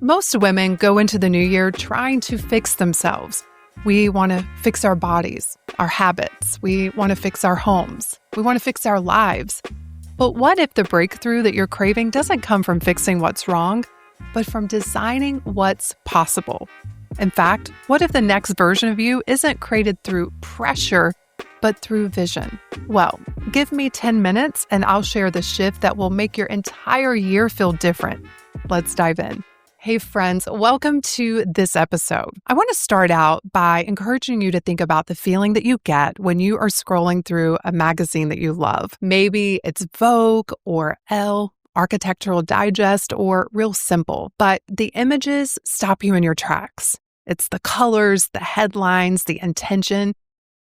Most women go into the new year trying to fix themselves. We want to fix our bodies, our habits. We want to fix our homes. We want to fix our lives. But what if the breakthrough that you're craving doesn't come from fixing what's wrong, but from designing what's possible? In fact, what if the next version of you isn't created through pressure, but through vision? Well, give me 10 minutes and I'll share the shift that will make your entire year feel different. Let's dive in. Hey friends, welcome to this episode. I want to start out by encouraging you to think about the feeling that you get when you are scrolling through a magazine that you love. Maybe it's Vogue or Elle, Architectural Digest, or Real Simple, but the images stop you in your tracks. It's the colors, the headlines, the intention.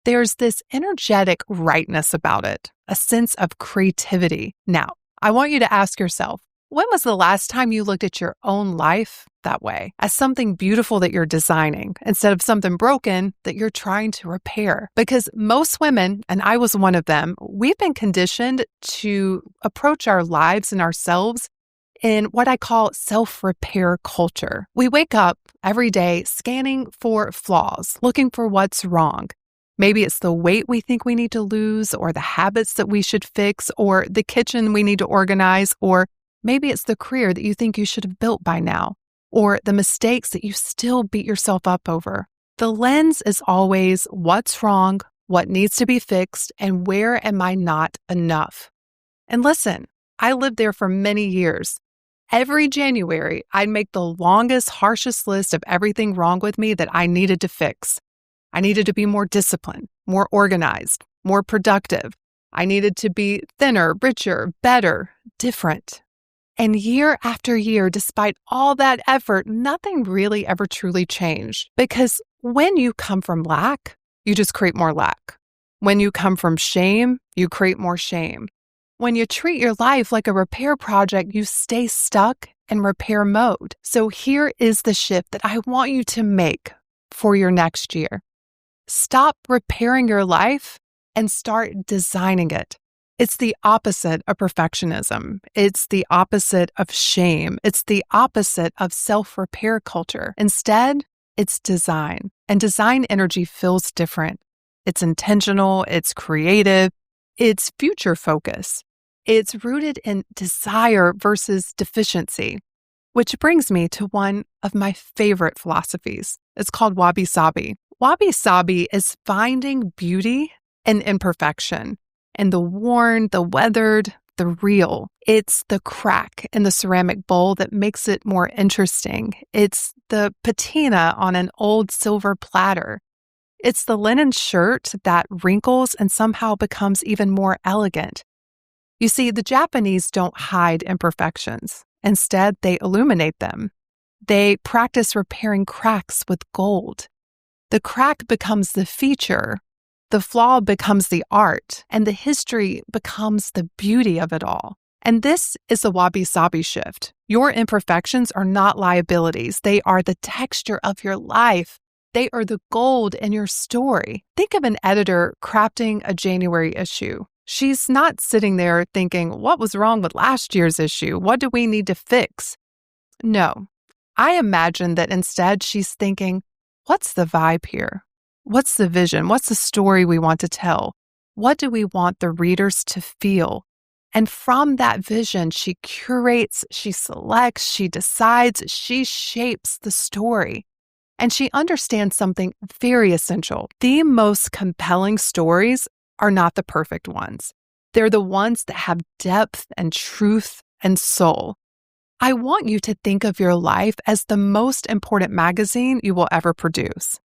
There's this energetic rightness about it, a sense of creativity. Now, I want you to ask yourself, when was the last time you looked at your own life that way, as something beautiful that you're designing, instead of something broken that you're trying to repair? Because most women, and I was one of them, we've been conditioned to approach our lives and ourselves in what I call self-repair culture. We wake up every day scanning for flaws, looking for what's wrong. Maybe it's the weight we think we need to lose, or the habits that we should fix, or the kitchen we need to organize, or maybe it's the career that you think you should have built by now, or the mistakes that you still beat yourself up over. The lens is always what's wrong, what needs to be fixed, and where am I not enough? And listen, I lived there for many years. Every January, I'd make the longest, harshest list of everything wrong with me that I needed to fix. I needed to be more disciplined, more organized, more productive. I needed to be thinner, richer, better, different. And year after year, despite all that effort, nothing really ever truly changed. Because when you come from lack, you just create more lack. When you come from shame, you create more shame. When you treat your life like a repair project, you stay stuck in repair mode. So here is the shift that I want you to make for your next year. Stop repairing your life and start designing it. It's the opposite of perfectionism. It's the opposite of shame. It's the opposite of self-repair culture. Instead, it's design. And design energy feels different. It's intentional, it's creative, it's future focus. It's rooted in desire versus deficiency, which brings me to one of my favorite philosophies. It's called wabi-sabi. Wabi-sabi is finding beauty in imperfection. And the worn, the weathered, the real. It's the crack in the ceramic bowl that makes it more interesting. It's the patina on an old silver platter. It's the linen shirt that wrinkles and somehow becomes even more elegant. You see, the Japanese don't hide imperfections. Instead, they illuminate them. They practice repairing cracks with gold. The crack becomes the feature. The flaw becomes the art, and the history becomes the beauty of it all. And this is the wabi-sabi shift. Your imperfections are not liabilities. They are the texture of your life. They are the gold in your story. Think of an editor crafting a January issue. She's not sitting there thinking, what was wrong with last year's issue? What do we need to fix? No, I imagine that instead she's thinking, what's the vibe here? What's the vision? What's the story we want to tell? What do we want the readers to feel? And from that vision, she curates, she selects, she decides, she shapes the story. And she understands something very essential. The most compelling stories are not the perfect ones. They're the ones that have depth and truth and soul. I want you to think of your life as the most important magazine you will ever produce.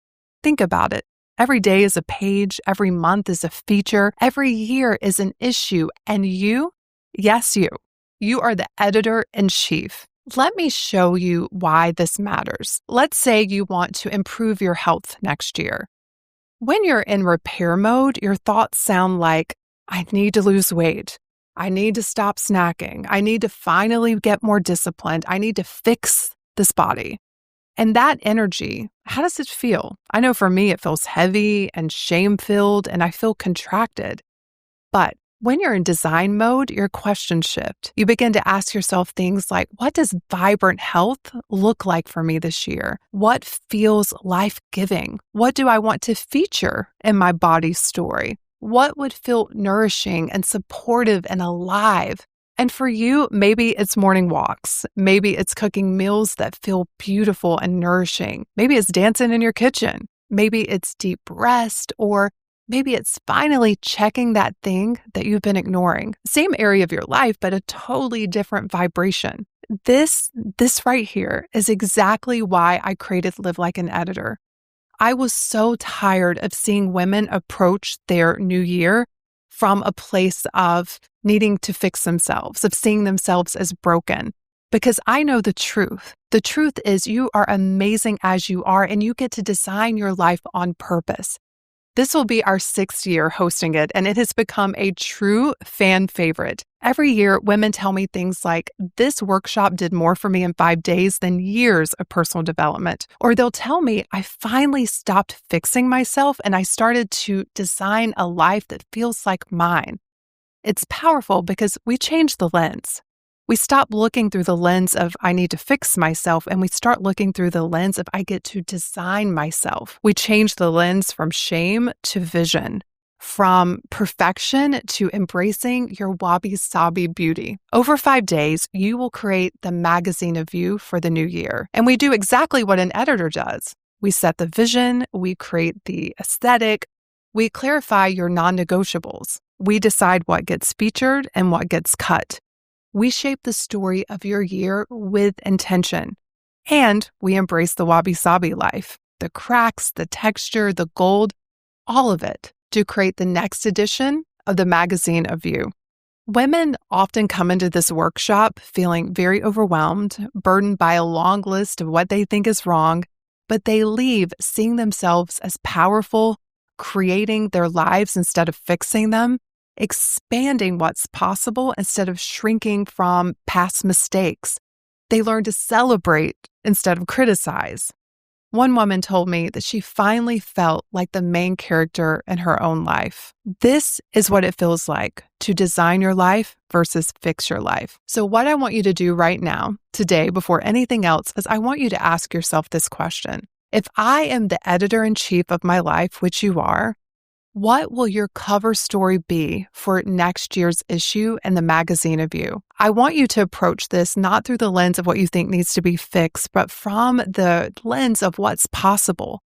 Think about it. Every day is a page, every month is a feature, every year is an issue, and you, yes, you are the editor-in-chief. Let me show you why this matters. Let's say you want to improve your health next year. When you're in repair mode, your thoughts sound like, I need to lose weight. I need to stop snacking. I need to finally get more disciplined. I need to fix this body. And that energy, how does it feel? I know for me, it feels heavy and shame-filled, and I feel contracted. But When you're in design mode, your questions shift. You begin to ask yourself things like, what does vibrant health look like for me this year? What feels life-giving? What do I want to feature in my body's story? What would feel nourishing and supportive and alive? And for you, maybe it's morning walks. Maybe it's cooking meals that feel beautiful and nourishing. Maybe it's dancing in your kitchen. Maybe it's deep rest, or maybe it's finally checking that thing that you've been ignoring. Same area of your life, but a totally different vibration. This right here is exactly why I created Live Like an Editor. I was so tired of seeing women approach their new year from a place of needing to fix themselves, of seeing themselves as broken. Because I know the truth. The truth is you are amazing as you are, and you get to design your life on purpose. This will be our 6th year hosting it, and it has become a true fan favorite. Every year, women tell me things like, this workshop did more for me in 5 days than years of personal development. Or they'll tell me, I finally stopped fixing myself and I started to design a life that feels like mine. It's powerful because we change the lens. We stop looking through the lens of I need to fix myself, and we start looking through the lens of I get to design myself. We change the lens from shame to vision, from perfection to embracing your wabi-sabi beauty. Over 5 days, you will create the magazine of you for the new year. And we do exactly what an editor does. We set the vision, we create the aesthetic, we clarify your non-negotiables. We decide what gets featured and what gets cut. We shape the story of your year with intention. And we embrace the wabi-sabi life, the cracks, the texture, the gold, all of it to create the next edition of the magazine of you. Women often come into this workshop feeling very overwhelmed, burdened by a long list of what they think is wrong, but they leave seeing themselves as powerful, creating their lives instead of fixing them, expanding what's possible instead of shrinking from past mistakes. They learn to celebrate instead of criticize. One woman told me that she finally felt like the main character in her own life. This is what it feels like to design your life versus fix your life. So what I want you to do right now, today, before anything else, is I want you to ask yourself this question. If I am the editor-in-chief of my life, which you are, what will your cover story be for next year's issue in the magazine of you? I want you to approach this not through the lens of what you think needs to be fixed, but from the lens of what's possible.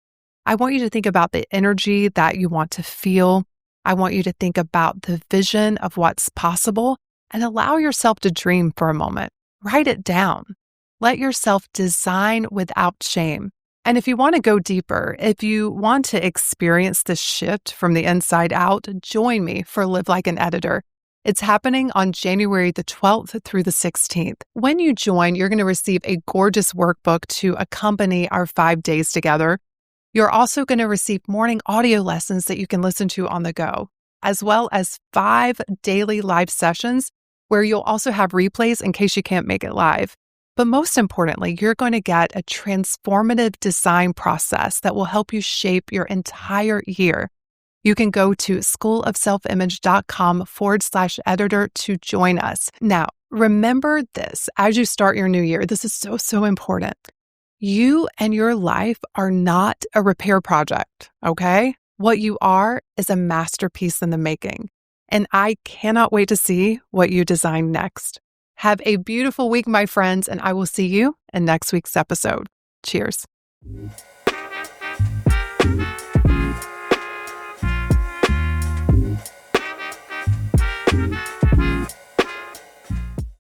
I want you to think about the energy that you want to feel. I want you to think about the vision of what's possible and allow yourself to dream for a moment. Write it down. Let yourself design without shame. And if you want to go deeper, if you want to experience this shift from the inside out, join me for Live Like an Editor. It's happening on January the 12th through the 16th. When you join, you're going to receive a gorgeous workbook to accompany our 5 days together. You're also going to receive morning audio lessons that you can listen to on the go, as well as 5 daily live sessions where you'll also have replays in case you can't make it live. But most importantly, you're going to get a transformative design process that will help you shape your entire year. You can go to schoolofselfimage.com/editor to join us. Now, remember this as you start your new year. This is so important. You and your life are not a repair project, okay? What you are is a masterpiece in the making. And I cannot wait to see what you design next. Have a beautiful week, my friends, and I will see you in next week's episode. Cheers.